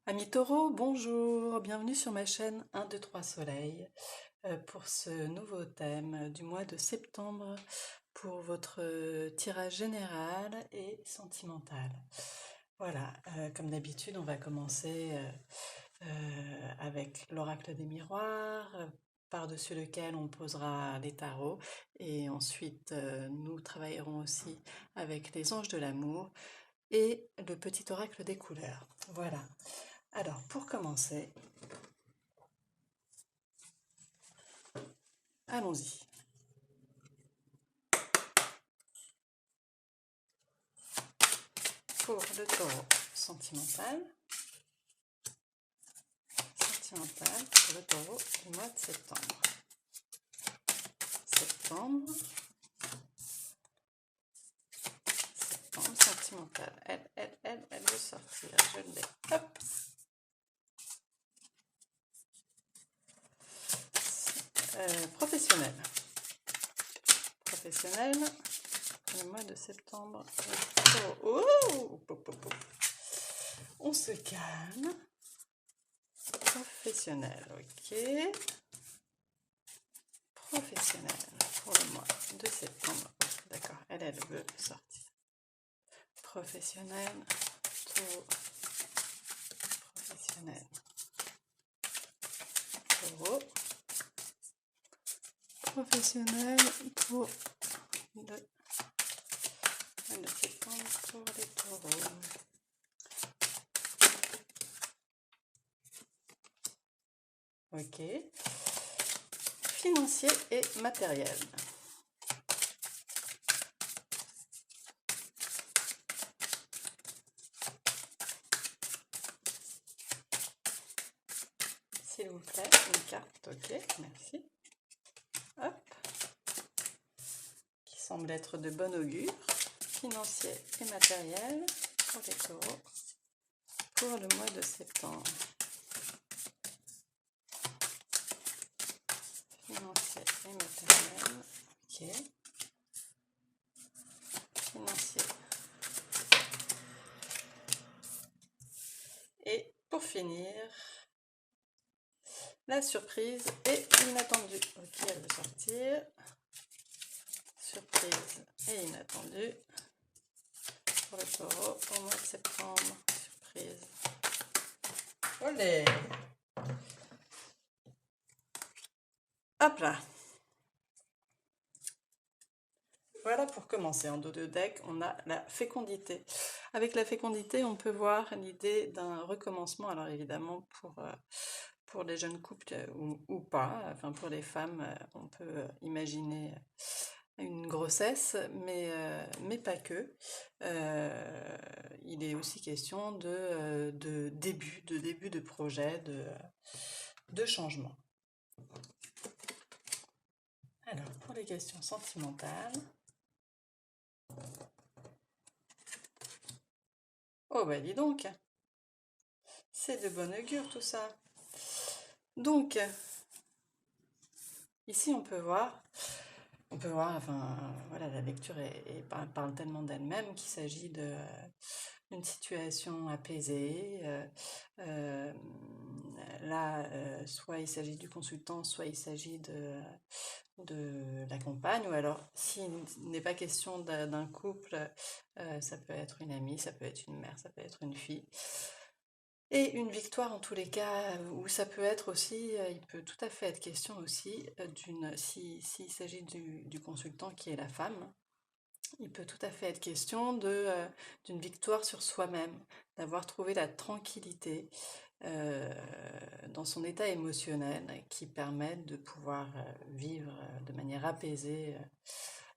Amis taureaux, bonjour, bienvenue sur ma chaîne 1, 2, 3 Soleil pour ce nouveau thème du mois de septembre pour votre tirage général et sentimental. Voilà, comme d'habitude, on va commencer avec l'oracle des miroirs, par-dessus lequel on posera les tarots, et ensuite nous travaillerons aussi avec les anges de l'amour et le petit oracle des couleurs. Voilà. Alors, pour commencer, allons-y. Pour le taureau sentimental, pour le taureau du mois de septembre. Septembre, sentimental. Elle veut sortir. Je l'ai. Hop. Professionnel. Professionnel, le mois de septembre. Oh, on se calme. Professionnel, ok. Professionnel pour le mois de septembre. D'accord, elle veut sortir. Professionnel, taureau. Professionnel, taureau. Professionnel pour le mois de septembre pour les taureaux. Ok. Financier et matériel. S'il vous plaît, une carte, ok, merci. Hop. Qui semble être de bon augure. Financier et matériel pour les taureaux pour le mois de septembre. Financier et matériel, ok. Financier. Et pour finir, la surprise et inattendue. Ok, elle veut sortir. Surprise et inattendue pour le taureau au mois de septembre. Surprise. Olé! Hop là! Voilà pour commencer. En dos de deck, on a la fécondité. Avec la fécondité, on peut voir l'idée d'un recommencement. Alors évidemment, pour les jeunes couples ou pas, enfin pour les femmes, on peut imaginer une grossesse, mais pas que. Il est aussi question de début de projet, de changement. Alors, pour les questions sentimentales, oh bah dis donc, c'est de bon augure tout ça. Donc, ici on peut voir, enfin voilà, la lecture parle tellement d'elle-même qu'il s'agit d'une situation apaisée. Là, soit il s'agit du consultant, soit il s'agit de la compagne, ou alors s'il n'est pas question d'un couple, ça peut être une amie, ça peut être une mère, ça peut être une fille. Et une victoire en tous les cas, où ça peut être aussi, il peut tout à fait être question aussi s'il s'agit du consultant qui est la femme, il peut tout à fait être question d'une victoire sur soi-même, d'avoir trouvé la tranquillité dans son état émotionnel qui permet de pouvoir vivre de manière apaisée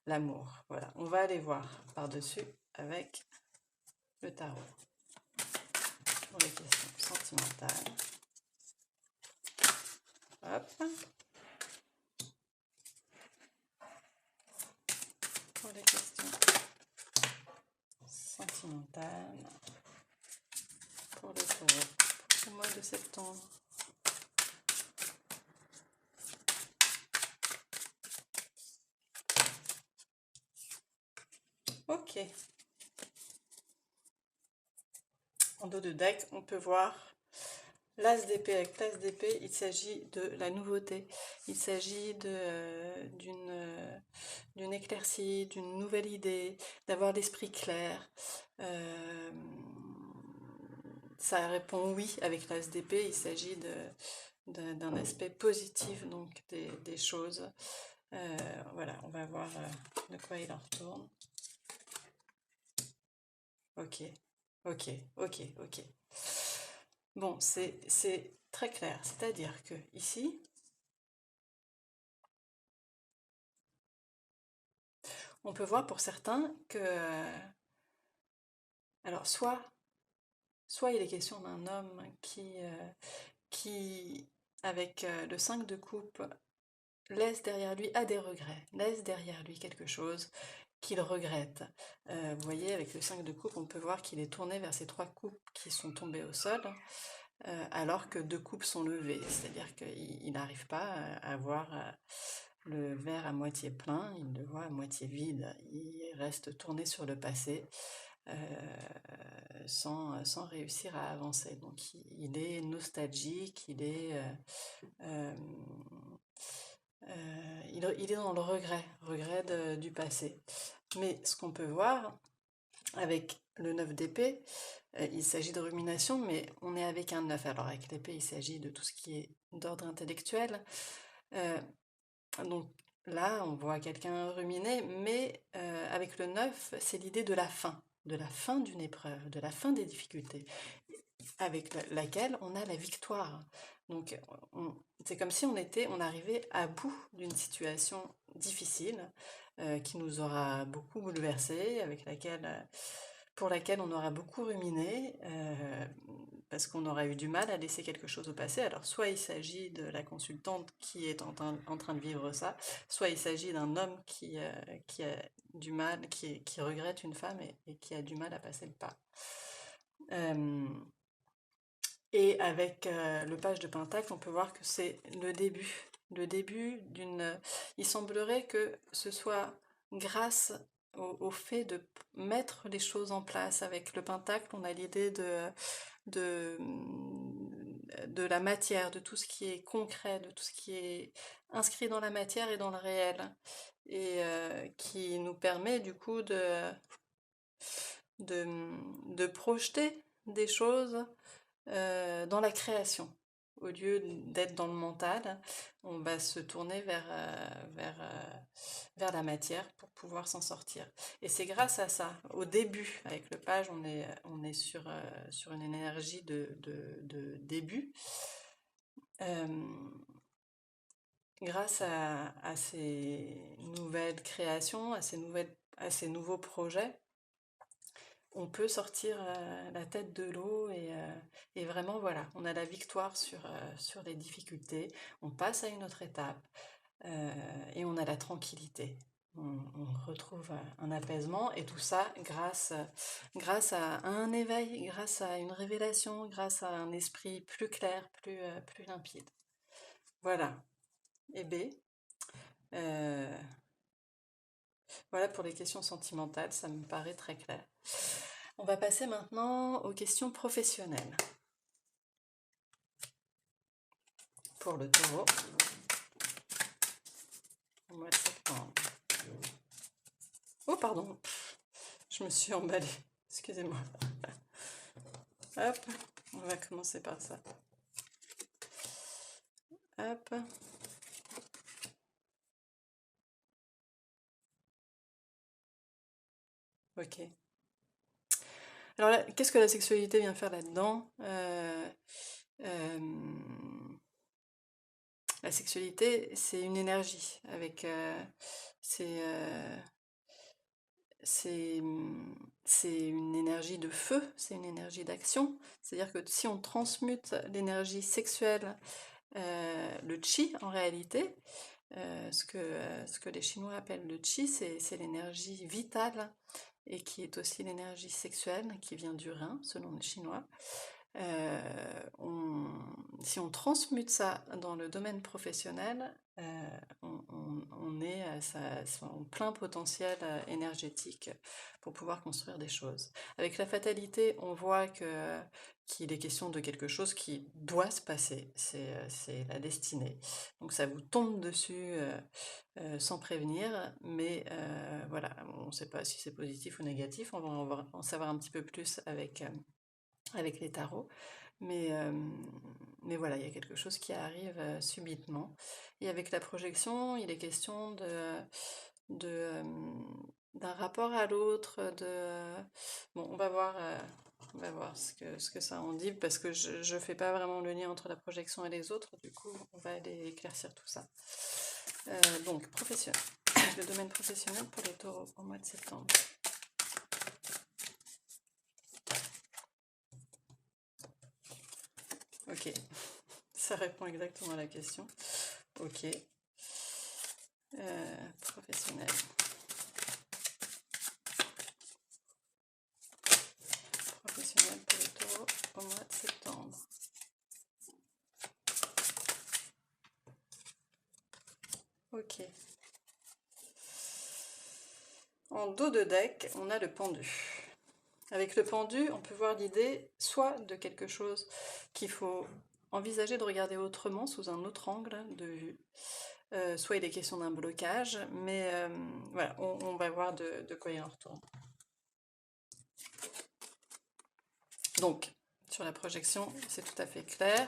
l'amour. Voilà, on va aller voir par-dessus avec le tarot pour les questions sentimentales. Hop. Pour les questions sentimentales pour le taureau pour ce mois de septembre. Ok. En dos de deck, on peut voir L'As d'épée, avec l'As d'épée, il s'agit de la nouveauté, il s'agit d'une éclaircie, d'une nouvelle idée, d'avoir l'esprit clair. Euh, Ça répond oui avec l'As d'épée, il s'agit d'un aspect positif donc des choses. Voilà, on va voir de quoi il en retourne. Ok, ok, ok, ok. Bon, c'est très clair, c'est-à-dire que ici, on peut voir pour certains que, alors soit il est question d'un homme qui avec le 5 de coupe, laisse derrière lui, a des regrets, laisse derrière lui quelque chose qu'il regrette. Vous voyez, avec le 5 de coupe, on peut voir qu'il est tourné vers ces 3 coupes qui sont tombées au sol, alors que 2 coupes sont levées, c'est-à-dire qu'il n'arrive pas à voir le verre à moitié plein, il le voit à moitié vide, il reste tourné sur le passé sans réussir à avancer. Donc il est nostalgique, euh, il est dans le regret du passé. Mais ce qu'on peut voir avec le 9 d'épée, il s'agit de rumination, mais on est avec un 9. Alors avec l'épée, il s'agit de tout ce qui est d'ordre intellectuel. Euh, donc là, on voit quelqu'un ruminer, mais avec le 9, c'est l'idée de la fin d'une épreuve, de la fin des difficultés, avec laquelle on a la victoire. Donc c'est comme si on arrivait à bout d'une situation difficile qui nous aura beaucoup bouleversé, pour laquelle on aura beaucoup ruminé, parce qu'on aura eu du mal à laisser quelque chose au passé. Alors soit il s'agit de la consultante qui est en train de vivre ça, soit il s'agit d'un homme qui a du mal, qui regrette une femme et qui a du mal à passer le pas. Euh, et avec le page de Pentacle, on peut voir que c'est le début d'une... Il semblerait que ce soit grâce au fait de mettre les choses en place. Avec le Pentacle, on a l'idée de, de la matière, de tout ce qui est concret, de tout ce qui est inscrit dans la matière et dans le réel, et qui nous permet du coup de, de projeter des choses dans la création. Au lieu d'être dans le mental, on va se tourner vers la matière pour pouvoir s'en sortir. Et c'est grâce à ça, au début, avec le page, on est sur une énergie de début. Euh, Grâce à ces nouvelles créations, à ces nouveaux projets, on peut sortir la tête de l'eau et vraiment voilà, on a la victoire sur les difficultés, on passe à une autre étape et on a la tranquillité. On retrouve un apaisement et tout ça grâce à un éveil, grâce à une révélation, grâce à un esprit plus clair, plus limpide. Voilà. Et B. euh, voilà pour les questions sentimentales, ça me paraît très clair. On va passer maintenant aux questions professionnelles. Pour le taureau, au mois de septembre. Oh, pardon, je me suis emballée. Excusez-moi. Hop, on va commencer par ça. Hop. Ok. Alors, qu'est-ce que la sexualité vient faire là-dedans La sexualité, c'est une énergie. C'est c'est c'est une énergie de feu, c'est une énergie d'action. C'est-à-dire que si on transmute l'énergie sexuelle, le chi en réalité, ce que les Chinois appellent le chi, c'est l'énergie vitale et qui est aussi l'énergie sexuelle qui vient du rein, selon les Chinois. Si on transmute ça dans le domaine professionnel, on est à son plein potentiel énergétique pour pouvoir construire des choses. Avec la fatalité, on voit qu'il est question de quelque chose qui doit se passer, c'est la destinée. Donc ça vous tombe dessus sans prévenir, mais voilà, on ne sait pas si c'est positif ou négatif, on va en savoir un petit peu plus avec les tarots, mais, euh, mais voilà, il y a quelque chose qui arrive subitement. Et avec la projection, il est question de, euh, d'un rapport à l'autre, bon, on va voir ce que ça en dit, parce que je ne fais pas vraiment le lien entre la projection et les autres, du coup, on va aller éclaircir tout ça. Donc, professionnel. Le domaine professionnel pour les taureaux au mois de septembre. Ok, ça répond exactement à la question. Ok. Professionnel. Professionnel pour les taureaux au mois de septembre. Ok. En dos de deck, on a le pendu. Avec le pendu, on peut voir l'idée soit de quelque chose qu'il faut envisager de regarder autrement, sous un autre angle de vue. Soit il est question d'un blocage, mais voilà, on va voir de quoi il en retourne. Donc, sur la projection, c'est tout à fait clair.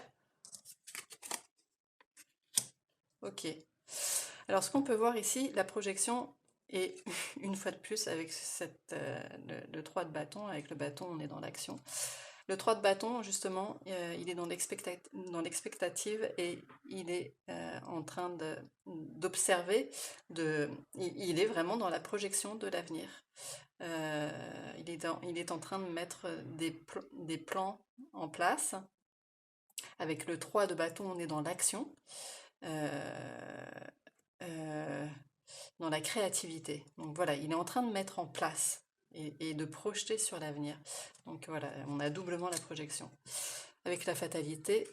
Ok. Alors, ce qu'on peut voir ici, la projection est, une fois de plus, avec le 3 de bâton, avec le bâton, on est dans l'action. Le 3 de bâton, justement, il est dans l'expectative et il est en train d'observer, il est vraiment dans la projection de l'avenir. Il est en train de mettre des plans en place. Avec le 3 de bâton, on est dans l'action, euh, dans la créativité. Donc voilà, il est en train de mettre en place et de projeter sur l'avenir. Donc voilà, on a doublement la projection. Avec la fatalité,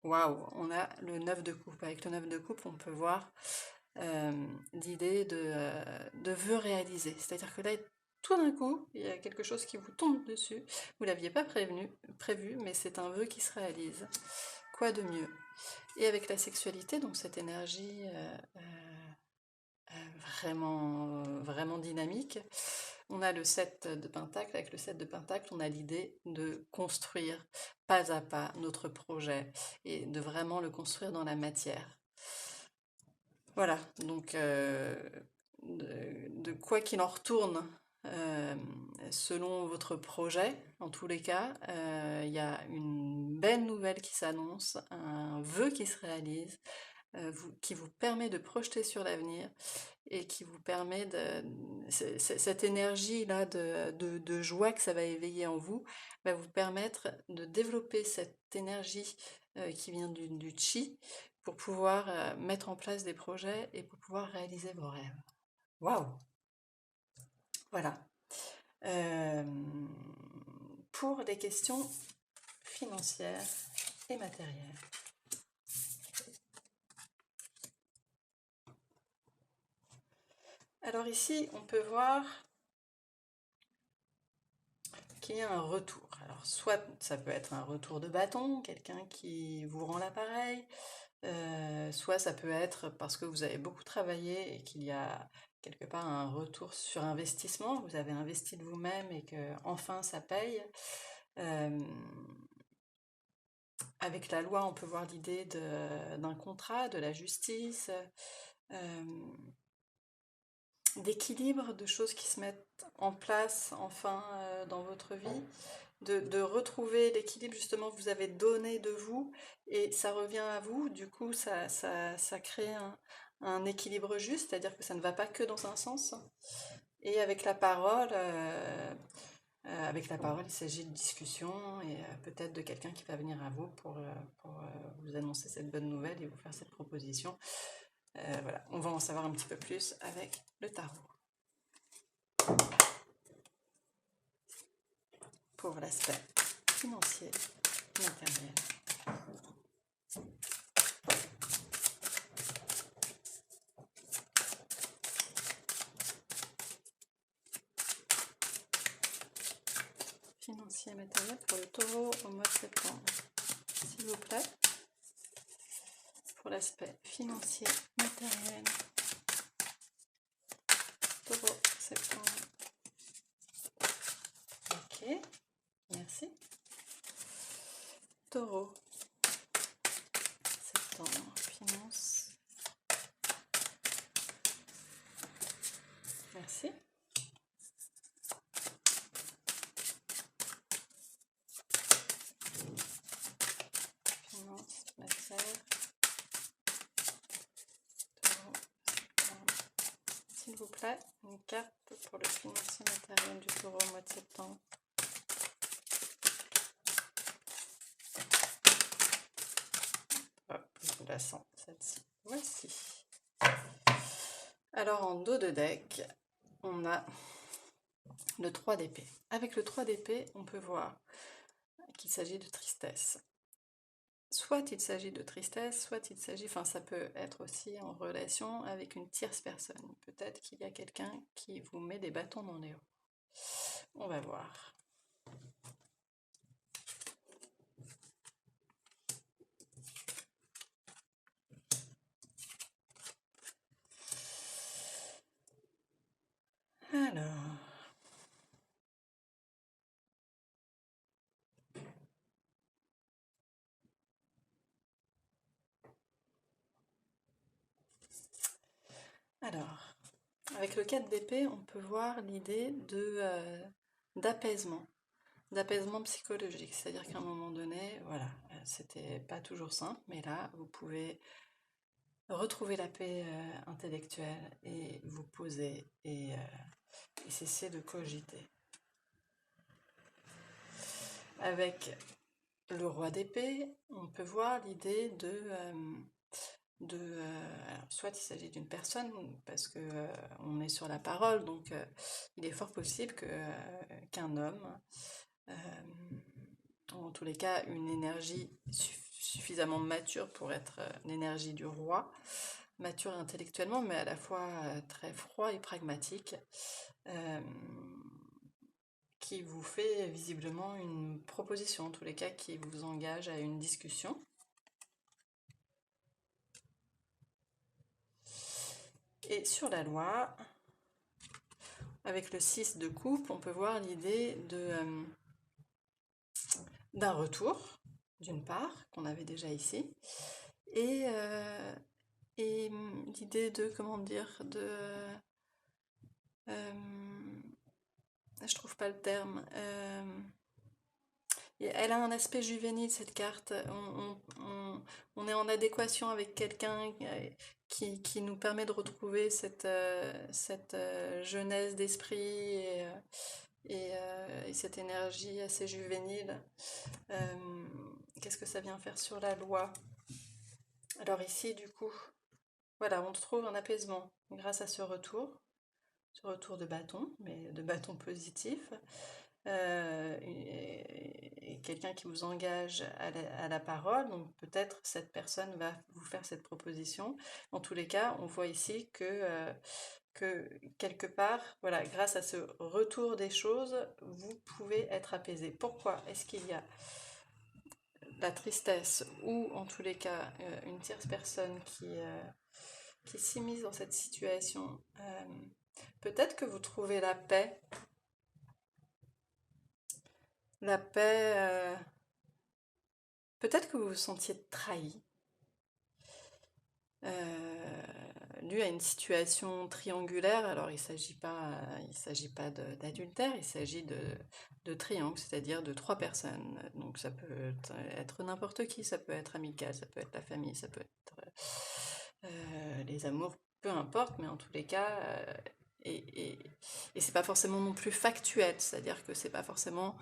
waouh, on a le 9 de coupe. Avec le 9 de coupe, on peut voir l'idée de vœux réalisés. C'est-à-dire que là, tout d'un coup, il y a quelque chose qui vous tombe dessus. Vous ne l'aviez pas prévu, mais c'est un vœu qui se réalise. Quoi de mieux? Et avec la sexualité, donc cette énergie vraiment dynamique, on a le 7 de Pentacle. Avec le 7 de Pentacle, on a l'idée de construire pas à pas notre projet et de vraiment le construire dans la matière. Voilà, donc de quoi qu'il en retourne, selon votre projet, en tous les cas, il y a une belle nouvelle qui s'annonce, un vœu qui se réalise, qui vous permet de projeter sur l'avenir et qui vous permet cette énergie-là de joie que ça va éveiller en vous, va vous permettre de développer cette énergie qui vient du chi pour pouvoir mettre en place des projets et pour pouvoir réaliser vos rêves. Waouh! Voilà. Euh, pour les questions financières et matérielles. Alors ici, on peut voir qu'il y a un retour. Alors soit ça peut être un retour de bâton, quelqu'un qui vous rend l'appareil, soit ça peut être parce que vous avez beaucoup travaillé et qu'il y a quelque part un retour sur investissement, vous avez investi de vous-même et que enfin ça paye. Avec la loi, on peut voir l'idée d'un contrat, de la justice, d'équilibre, de choses qui se mettent en place enfin dans votre vie, de retrouver l'équilibre justement que vous avez donné de vous et ça revient à vous, du coup ça crée un équilibre juste, c'est-à-dire que ça ne va pas que dans un sens. Et avec la parole, il s'agit de discussion et peut-être de quelqu'un qui va venir à vous pour vous annoncer cette bonne nouvelle et vous faire cette proposition. Voilà, on va en savoir un petit peu plus avec le tarot. Pour l'aspect financier, matériel. Financier, matériel pour le taureau au mois de septembre. S'il vous plaît, pour l'aspect financier, matériel, taureau, septembre. Ok, merci. Taureau, septembre, finance. Merci. Finance, matière. Taureau, septembre. S'il vous plaît, une carte pour le financier matériel du taureau au mois de septembre. Je vous la sens, celle-ci. Voici. Alors, en dos de deck, on a le 3 d'épée. Avec le 3 d'épée, on peut voir qu'il s'agit de tristesse. Soit il s'agit de tristesse, soit il s'agit, enfin ça peut être aussi en relation avec une tierce personne. Peut-être qu'il y a quelqu'un qui vous met des bâtons dans les roues. On va voir. Alors, avec le 4 d'épée, on peut voir l'idée d'apaisement. D'apaisement psychologique, c'est-à-dire qu'à un moment donné, voilà, c'était pas toujours simple, mais là, vous pouvez retrouver la paix intellectuelle et vous poser et cesser de cogiter. Avec le roi d'épée, on peut voir l'idée alors, soit il s'agit d'une personne, parce que on est sur la parole, donc il est fort possible qu'un homme, en tous les cas une énergie suffisamment mature pour être l'énergie du roi, mature intellectuellement, mais à la fois très froid et pragmatique, qui vous fait visiblement une proposition, en tous les cas qui vous engage à une discussion. Et sur la loi, avec le 6 de coupe, on peut voir l'idée d'un retour, d'une part, qu'on avait déjà ici, et l'idée de, comment dire, je trouve pas le terme, elle a un aspect juvénile, cette carte. On est en adéquation avec quelqu'un qui nous permet de retrouver cette jeunesse d'esprit et cette énergie assez juvénile. Qu'est-ce que ça vient faire sur la loi? Alors ici, du coup, voilà, on trouve un apaisement grâce à ce retour de bâton, mais de bâton positif. Et quelqu'un qui vous engage à la parole, donc peut-être cette personne va vous faire cette proposition. En tous les cas, on voit ici que quelque part, voilà, grâce à ce retour des choses, vous pouvez être apaisé. Pourquoi est-ce qu'il y a la tristesse ou en tous les cas une tierce personne qui s'immisce dans cette situation? Peut-être que vous trouvez la paix. La paix, peut-être que vous vous sentiez trahi, dû à une situation triangulaire. Alors il s'agit pas d'adultère, il s'agit de triangle, c'est-à-dire de 3 personnes. Donc ça peut être n'importe qui, ça peut être amical, ça peut être la famille, ça peut être les amours, peu importe, mais en tous les cas, et c'est pas forcément non plus factuel, c'est-à-dire que c'est pas forcément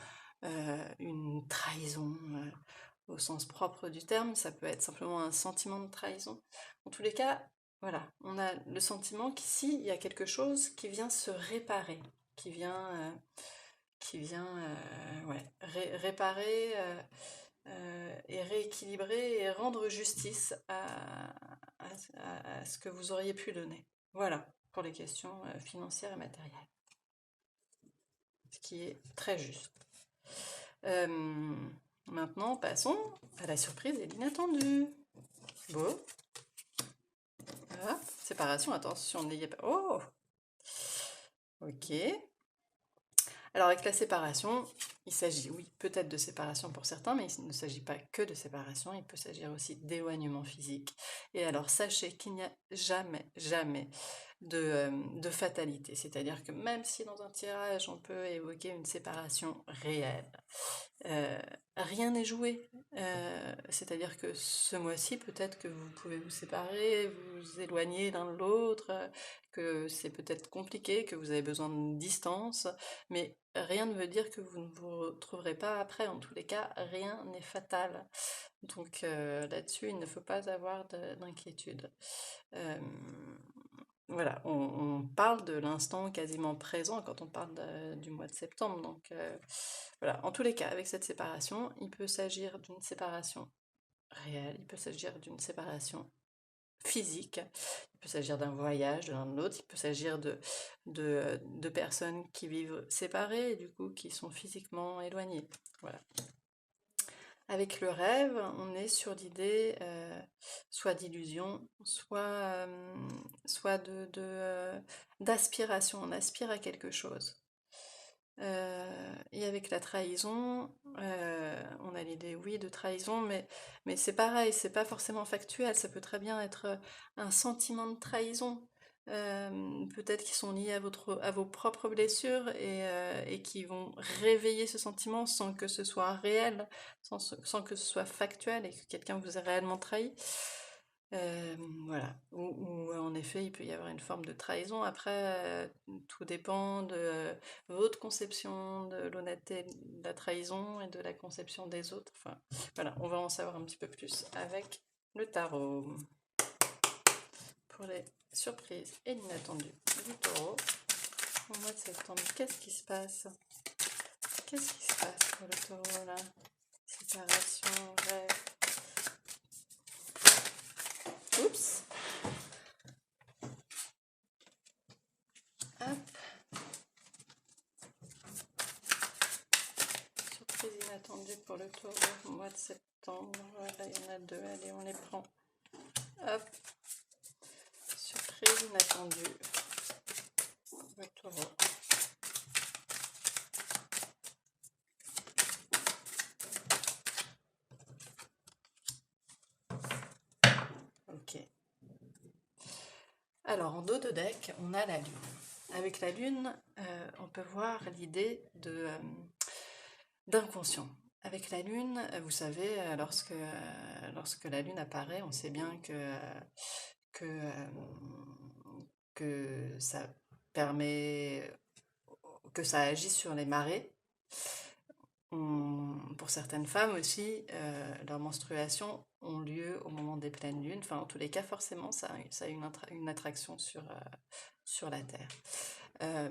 une trahison au sens propre du terme, ça peut être simplement un sentiment de trahison. En tous les cas, voilà, on a le sentiment qu'ici, il y a quelque chose qui vient se réparer, réparer et rééquilibrer et rendre justice à ce que vous auriez pu donner. Voilà, pour les questions financières et matérielles. Ce qui est très juste. Euh, Maintenant, passons à la surprise et l'inattendue. Beau. Hop, séparation, attention, n'ayez pas... Oh! Ok. Alors avec la séparation, il s'agit, oui, peut-être de séparation pour certains, mais il ne s'agit pas que de séparation, il peut s'agir aussi d'éloignement physique. Et alors sachez qu'il n'y a jamais, jamais de fatalité. C'est-à-dire que même si dans un tirage on peut évoquer une séparation réelle, euh, rien n'est joué. C'est-à-dire que ce mois-ci, peut-être que vous pouvez vous séparer, vous éloigner l'un de l'autre, que c'est peut-être compliqué, que vous avez besoin de distance, mais rien ne veut dire que vous ne vous retrouverez pas après. En tous les cas, rien n'est fatal. Donc là-dessus, il ne faut pas avoir d'inquiétude. Euh, voilà, on parle de l'instant quasiment présent quand on parle du mois de septembre. Donc voilà, en tous les cas, avec cette séparation, il peut s'agir d'une séparation réelle, il peut s'agir d'une séparation physique, il peut s'agir d'un voyage de l'un de l'autre, il peut s'agir de personnes qui vivent séparées et du coup qui sont physiquement éloignées. Voilà. Avec le rêve, on est sur l'idée soit d'illusion, soit d'aspiration, on aspire à quelque chose. Et avec la trahison, on a l'idée, oui, de trahison, mais c'est pareil, c'est pas forcément factuel, ça peut très bien être un sentiment de trahison, peut-être qui sont liés à vos propres blessures et qui vont réveiller ce sentiment sans que ce soit réel, sans que ce soit factuel et que quelqu'un vous ait réellement trahi. Voilà. Ou en effet, il peut y avoir une forme de trahison. Après, tout dépend de votre conception de l'honnêteté de la trahison et de la conception des autres. Enfin, voilà, on va en savoir un petit peu plus avec le tarot. Pour les surprises et l'inattendu du taureau, au mois de septembre, qu'est-ce qui se passe? Qu'est-ce qui se passe pour le taureau là? Séparation, rêve. Oups! Hop! Surprise inattendue pour le taureau au mois de septembre. Voilà, il y en a deux. Allez, on les prend. Hop. Surprise inattendue pour le taureau. Ok. Alors, en dos de deck, on a la lune. Avec la lune, on peut voir l'idée d'inconscient. Avec la lune, vous savez, lorsque la lune apparaît, on sait bien que, euh, que ça permet, que ça agit sur les marées. Pour certaines femmes aussi, leurs menstruations ont lieu au moment des pleines lunes. Enfin, en tous les cas, forcément, ça a une attraction sur la Terre. Euh,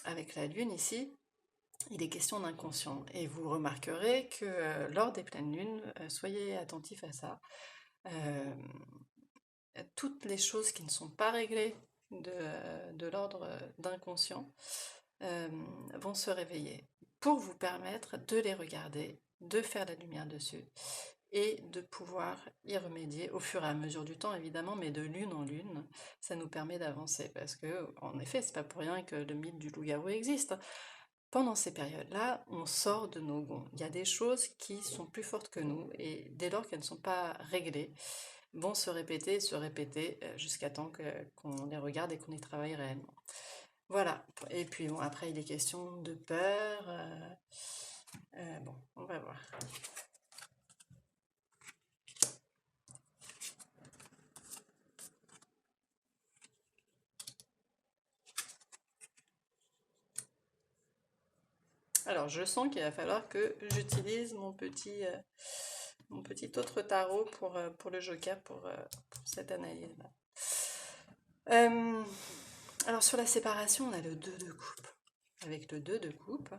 Avec la lune ici, il est question d'inconscient. Et vous remarquerez que lors des pleines lunes, soyez attentifs à ça. Euh, Toutes les choses qui ne sont pas réglées de l'ordre d'inconscient euh, vont se réveiller pour vous permettre de les regarder, de faire la lumière dessus et de pouvoir y remédier au fur et à mesure du temps évidemment, mais de lune en lune, ça nous permet d'avancer parce que en effet, c'est pas pour rien que le mythe du loup-garou existe. Pendant ces périodes-là, on sort de nos gonds. Il y a des choses qui sont plus fortes que nous et dès lors qu'elles ne sont pas réglées, vont se répéter jusqu'à temps qu'on les regarde et qu'on y travaille réellement. Voilà. Et puis bon, après il est question de peur. Bon, on va voir. Alors, je sens qu'il va falloir que j'utilise mon petit autre tarot pour le joker pour cette analyse-là. Alors, sur la séparation, on a le 2 de coupe. Avec le 2 de coupe,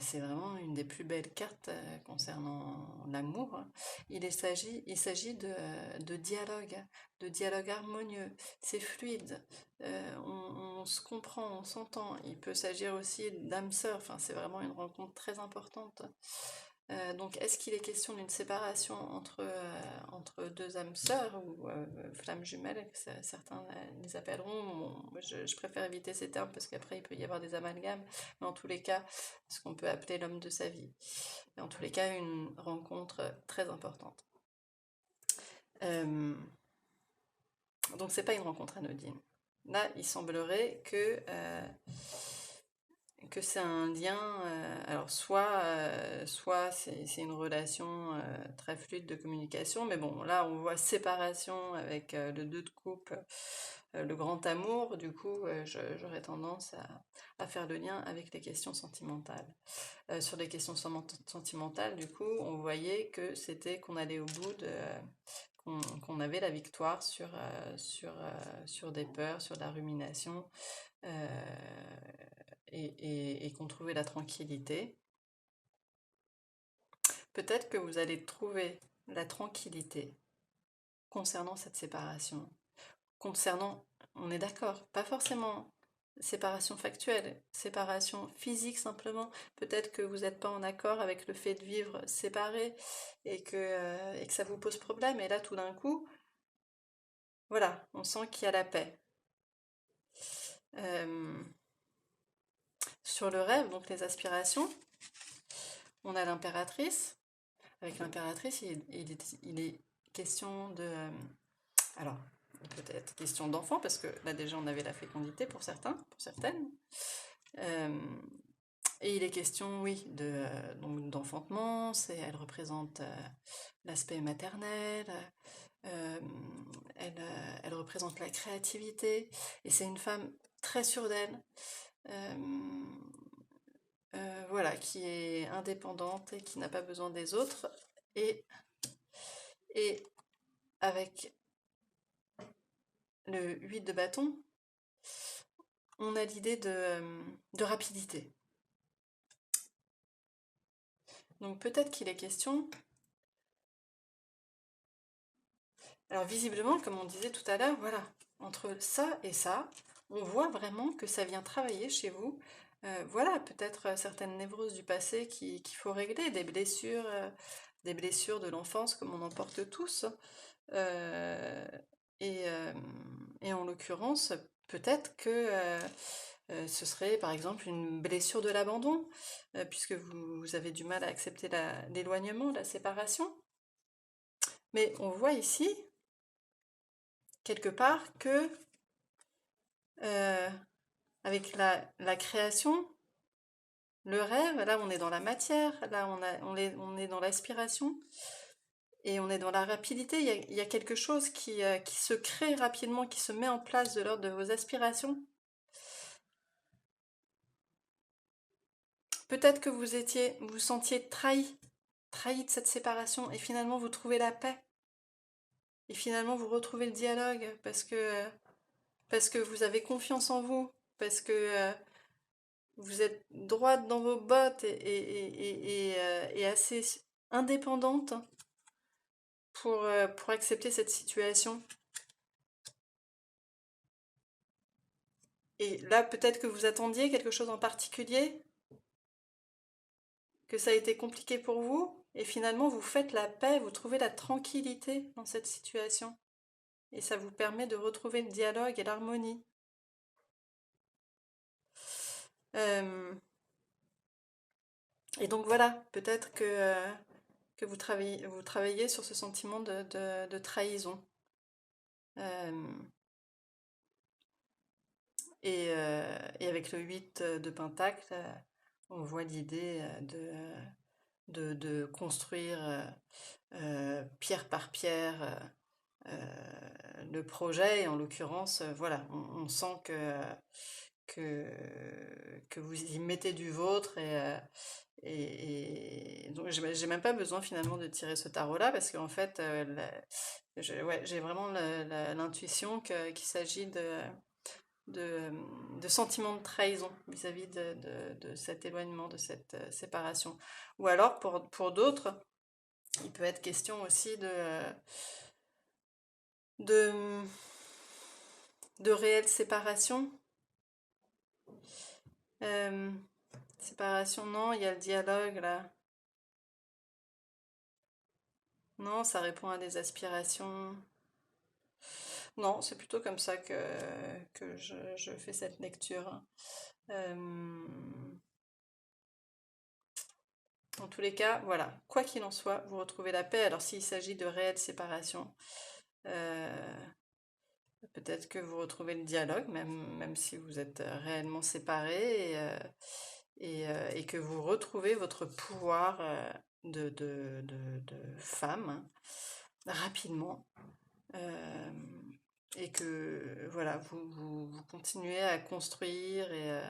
c'est vraiment une des plus belles cartes concernant l'amour, il s'agit de dialogue harmonieux, c'est fluide, on se comprend, on s'entend. Il peut s'agir aussi d'âme sœur, enfin, c'est vraiment une rencontre très importante. Donc, est-ce qu'il est question d'une séparation entre deux âmes sœurs ou flammes jumelles, que certains les appelleront? Bon, je préfère éviter ces termes parce qu'après il peut y avoir des amalgames, mais en tous les cas, ce qu'on peut appeler l'homme de sa vie. Et en tous les cas, une rencontre très importante. Donc, c'est pas une rencontre anodine. Là, il semblerait que c'est un lien, alors soit c'est une relation très fluide de communication, mais bon, là on voit séparation avec le 2 de coupe, le grand amour, du coup j'aurais tendance à faire le lien avec les questions sentimentales. Sur les questions sentimentales, du coup, on voyait que c'était qu'on allait au bout qu'on avait la victoire sur des peurs, sur la rumination, et qu'on trouvait la tranquillité. Peut-être que vous allez trouver la tranquillité concernant cette séparation. Concernant, on est d'accord, pas forcément séparation factuelle, séparation physique simplement. Peut-être que vous n'êtes pas en accord avec le fait de vivre séparé et que ça vous pose problème. Et là, tout d'un coup, voilà, on sent qu'il y a la paix. Sur le rêve, donc les aspirations, on a l'impératrice. Avec l'impératrice, il est question de... alors, peut-être question d'enfant, parce que là déjà on avait la fécondité pour certains, pour certaines. Et il est question, oui, donc d'enfantement, elle représente l'aspect maternel, elle représente la créativité, et c'est une femme très sûre d'elle, voilà, qui est indépendante et qui n'a pas besoin des autres, et avec le 8 de bâton, on a l'idée de rapidité. Donc peut-être qu'il est question... Alors visiblement, comme on disait tout à l'heure, voilà, entre ça et ça, on voit vraiment que ça vient travailler chez vous. Voilà, peut-être certaines névroses du passé qu'il faut régler, des blessures de l'enfance comme on en porte tous. Et en l'occurrence, peut-être que ce serait par exemple une blessure de l'abandon, puisque vous avez du mal à accepter l'éloignement, la séparation. Mais on voit ici, quelque part, que avec la création, le rêve, là on est dans la matière, là on est dans l'aspiration, et on est dans la rapidité, il y a quelque chose qui se crée rapidement, qui se met en place de l'ordre de vos aspirations. Peut-être que vous sentiez trahi de cette séparation, et finalement vous trouvez la paix, et finalement vous retrouvez le dialogue, parce que vous avez confiance en vous, parce que vous êtes droite dans vos bottes et assez indépendante pour accepter cette situation. Et là, peut-être que vous attendiez quelque chose en particulier, que ça a été compliqué pour vous, et finalement vous faites la paix, vous trouvez la tranquillité dans cette situation. Et ça vous permet de retrouver le dialogue et l'harmonie. Et donc voilà, peut-être que vous travaillez sur ce sentiment de trahison. Et avec le 8 de Pentacle, on voit l'idée de construire pierre par pierre le projet, et en l'occurrence, voilà, on sent que vous y mettez du vôtre, et donc j'ai même pas besoin finalement de tirer ce tarot-là, parce qu'en fait, j'ai vraiment l'intuition qu'il s'agit de sentiments de trahison vis-à-vis de cet éloignement, de cette séparation. Ou alors, pour d'autres, Il peut être question aussi de, de réelle séparation. Euh, Séparation, non, il y a le dialogue là. Non, ça répond à des aspirations. Non, c'est plutôt comme ça que je fais cette lecture. Euh, En tous les cas, voilà, quoi qu'il en soit, vous retrouvez la paix. Alors s'il s'agit de réelle séparation, euh, peut-être que vous retrouvez le dialogue, même si vous êtes réellement séparés, et que vous retrouvez votre pouvoir de femme, hein, rapidement. euh, et que voilà, vous continuez à construire et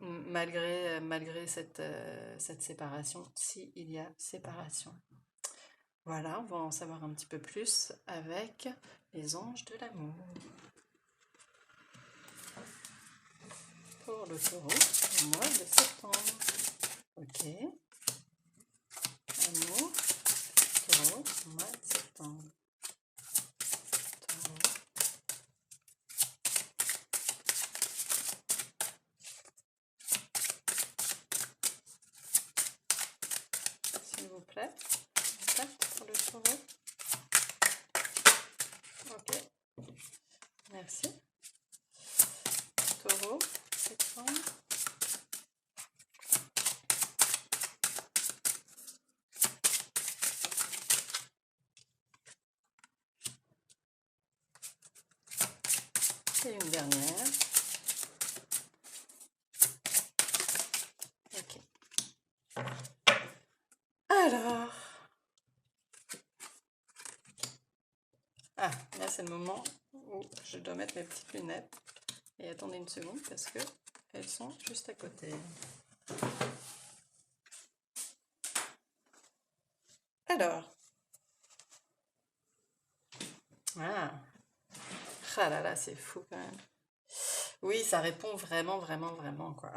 malgré cette séparation, s'il y a séparation. Voilà, on va en savoir un petit peu plus avec les anges de l'amour. Pour le taureau, au mois de septembre. Ok, amour, taureau, mois de septembre. Taureau. S'il vous plaît, pour le taureau. Ok, merci. Taureau, septembre. Et une dernière. Ok. Alors. Ah, là c'est le moment où je dois mettre mes petites lunettes. Et attendez une seconde parce que elles sont juste à côté. Alors. Ah. Ah là là, c'est fou quand même. Oui, ça répond vraiment, vraiment, vraiment, quoi.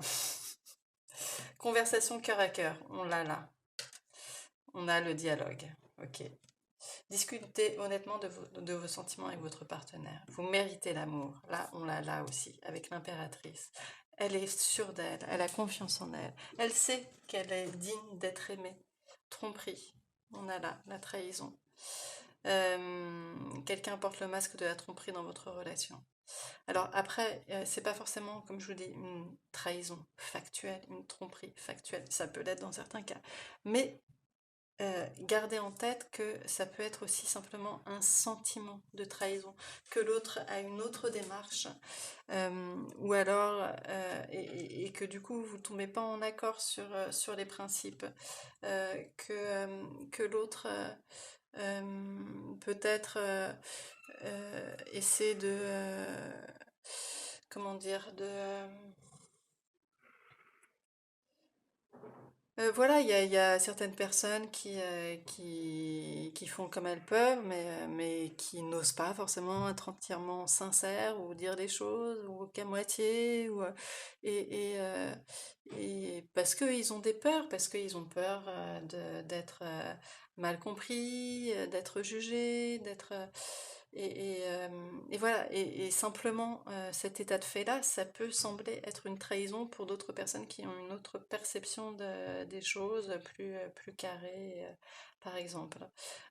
Conversation cœur à cœur, on l'a là. On a le dialogue. Ok. Discutez honnêtement de vos sentiments avec votre partenaire. Vous méritez l'amour. Là, on l'a là aussi, avec l'impératrice. Elle est sûre d'elle, elle a confiance en elle. Elle sait qu'elle est digne d'être aimée. Tromperie. On a là la trahison. Quelqu'un porte le masque de la tromperie dans votre relation. Alors après, c'est pas forcément, comme je vous dis, une trahison factuelle, une tromperie factuelle. Ça peut l'être dans certains cas. Mais gardez en tête que ça peut être aussi simplement un sentiment de trahison, que l'autre a une autre démarche, ou alors, et que du coup vous ne tombez pas en accord sur les principes, que l'autre peut-être essaie comment dire, voilà, il y a certaines personnes qui font comme elles peuvent, mais qui n'osent pas forcément être entièrement sincères ou dire des choses, ou qu'à moitié, et, et, euh, et parce qu'ils ont des peurs, parce qu'ils ont peur d'être mal compris, d'être jugés, et voilà, et simplement cet état de fait-là, ça peut sembler être une trahison pour d'autres personnes qui ont une autre perception des choses, plus carrée, par exemple.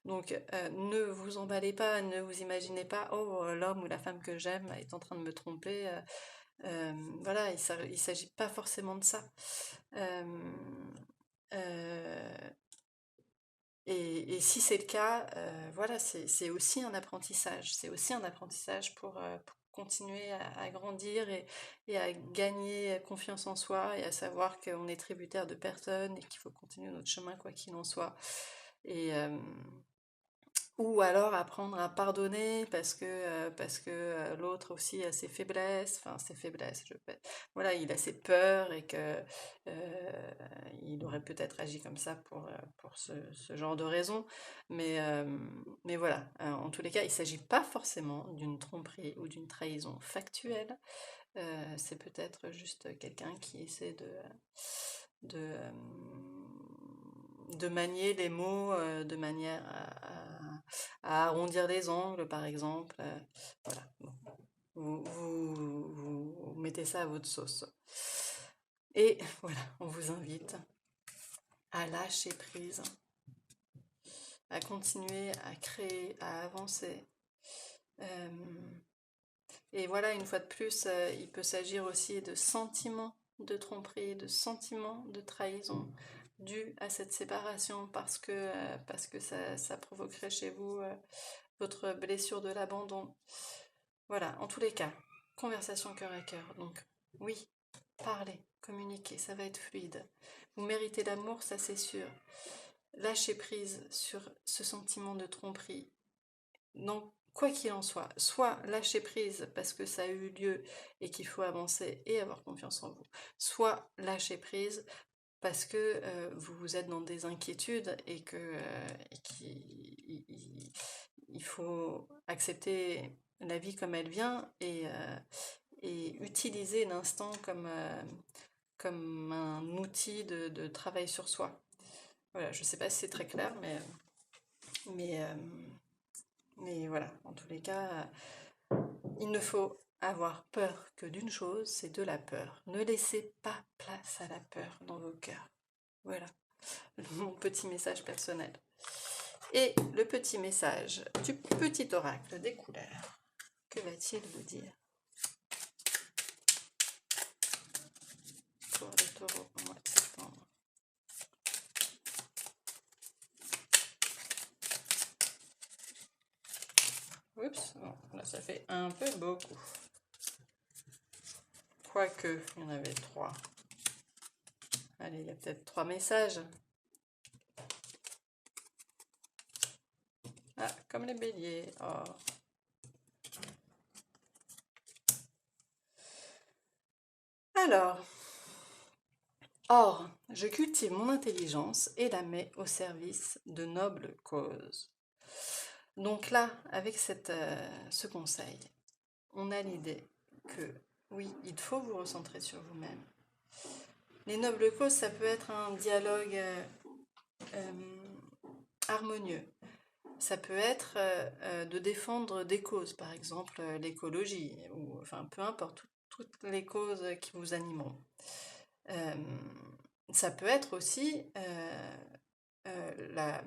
Donc, ne vous emballez pas, ne vous imaginez pas, oh, l'homme ou la femme que j'aime est en train de me tromper. Voilà, il ne s'agit pas forcément de ça. Euh, euh, et si c'est le cas, voilà, c'est aussi un apprentissage. C'est aussi un apprentissage pour continuer à grandir et à gagner confiance en soi et à savoir qu'on est tributaire de personne et qu'il faut continuer notre chemin quoi qu'il en soit. Et, ou alors apprendre à pardonner parce que l'autre aussi a ses faiblesses, enfin ses faiblesses, voilà, il a ses peurs et que il aurait peut-être agi comme ça pour ce genre de raison. Mais voilà, en tous les cas, il ne s'agit pas forcément d'une tromperie ou d'une trahison factuelle. C'est peut-être juste quelqu'un qui essaie de de manier les mots de manière à arrondir les angles, par exemple. Voilà. Bon. Vous mettez ça à votre sauce. Et voilà, on vous invite à lâcher prise, à continuer à créer, à avancer. Et voilà, une fois de plus, il peut s'agir aussi de sentiments de tromperie, de sentiments de trahison dus à cette séparation parce que ça provoquerait chez vous votre blessure de l'abandon. Voilà, en tous les cas, conversation cœur à cœur. Donc oui, parlez, communiquez, ça va être fluide. Vous méritez l'amour, ça c'est sûr. Lâchez prise sur ce sentiment de tromperie. Donc, quoi qu'il en soit lâcher prise parce que ça a eu lieu et qu'il faut avancer et avoir confiance en vous, soit lâcher prise parce que vous êtes dans des inquiétudes et qu'il faut accepter la vie comme elle vient et utiliser l'instant comme un outil de travail sur soi. Voilà, je ne sais pas si c'est très clair, mais, euh, mais voilà, en tous les cas, il ne faut avoir peur que d'une chose, c'est de la peur. Ne laissez pas place à la peur dans vos cœurs. Voilà, mon petit message personnel. Et le petit message du petit oracle des couleurs. Que va-t-il vous dire pour les taureaux au mois de septembre? Oups, bon, là ça fait un peu beaucoup. Quoique, il y en avait 3. Allez, il y a peut-être 3 messages. Ah, comme les béliers. Oh. Alors, or, je cultive mon intelligence et la mets au service de nobles causes. Donc là, avec ce conseil, on a l'idée que oui, il faut vous recentrer sur vous-même. Les nobles causes, ça peut être un dialogue harmonieux. Ça peut être de défendre des causes, par exemple l'écologie, ou enfin peu importe, toutes les causes qui vous animeront. Ça peut être aussi la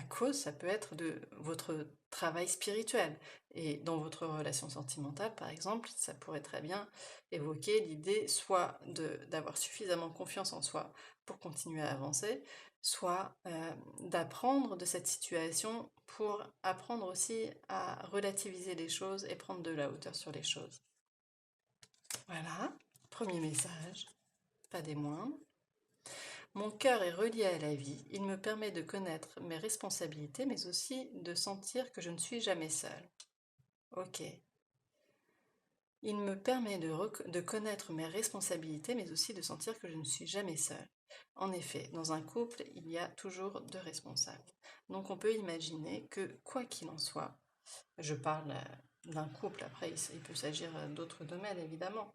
cause, ça peut être de votre travail spirituel. Et dans votre relation sentimentale, par exemple, ça pourrait très bien évoquer l'idée soit d'avoir suffisamment confiance en soi pour continuer à avancer, soit d'apprendre de cette situation pour apprendre aussi à relativiser les choses et prendre de la hauteur sur les choses. Voilà, premier message, pas des moindres. Mon cœur est relié à la vie, il me permet de connaître mes responsabilités, mais aussi de sentir que je ne suis jamais seule. Ok. Il me permet de connaître mes responsabilités, mais aussi de sentir que je ne suis jamais seule. En effet, dans un couple, il y a toujours deux responsables. Donc on peut imaginer que, quoi qu'il en soit, je parle d'un couple, après il peut s'agir d'autres domaines évidemment,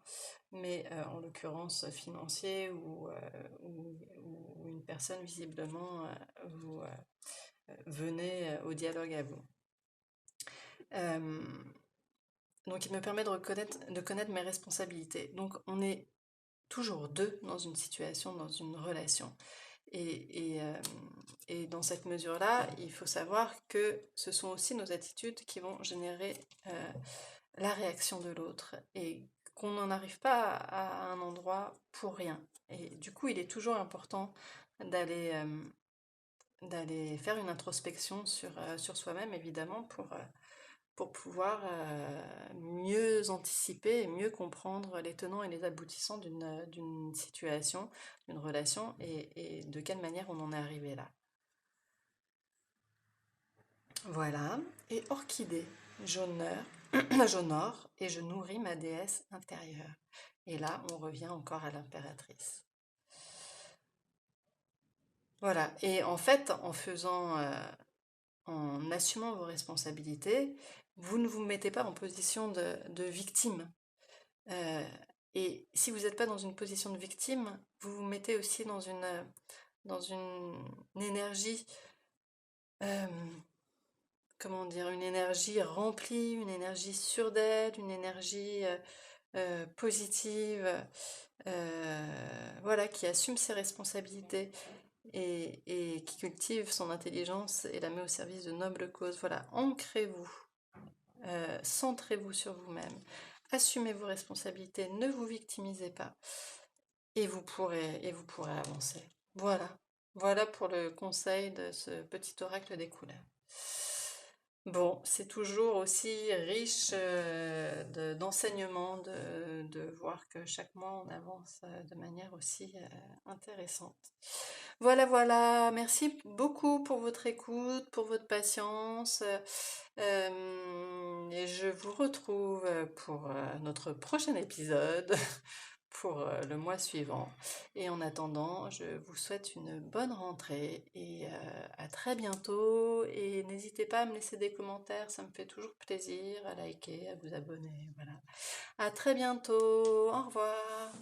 mais en l'occurrence financier ou une personne visiblement vous venez au dialogue à vous. Donc il me permet de connaître mes responsabilités. Donc on est toujours deux dans une situation, dans une relation. Et dans cette mesure-là, il faut savoir que ce sont aussi nos attitudes qui vont générer la réaction de l'autre et qu'on n'en arrive pas à un endroit pour rien. Et du coup, il est toujours important d'aller d'aller faire une introspection sur soi-même, évidemment, pour pouvoir mieux anticiper et mieux comprendre les tenants et les aboutissants d'une situation, d'une relation et de quelle manière on en est arrivé là. Voilà, et orchidée, j'honore et je nourris ma déesse intérieure. Et là, on revient encore à l'impératrice. Voilà, et en fait, en assumant vos responsabilités, vous ne vous mettez pas en position de victime. Et si vous n'êtes pas dans une position de victime, vous vous mettez aussi dans une énergie, euh, comment dire, une énergie remplie, une énergie sûre d'elle, une énergie positive, voilà, qui assume ses responsabilités et qui cultive son intelligence et la met au service de nobles causes. Voilà, ancrez-vous, centrez-vous sur vous-même, assumez vos responsabilités, ne vous victimisez pas, et vous pourrez avancer. Voilà, voilà pour le conseil de ce petit oracle des couleurs. Bon, c'est toujours aussi riche d'enseignements de voir que chaque mois on avance de manière aussi intéressante. Voilà, voilà. Merci beaucoup pour votre écoute, pour votre patience. Et je vous retrouve pour notre prochain épisode, pour le mois suivant. Et en attendant, je vous souhaite une bonne rentrée et à très bientôt. Et n'hésitez pas à me laisser des commentaires, ça me fait toujours plaisir, à liker, à vous abonner. Voilà. À très bientôt. Au revoir.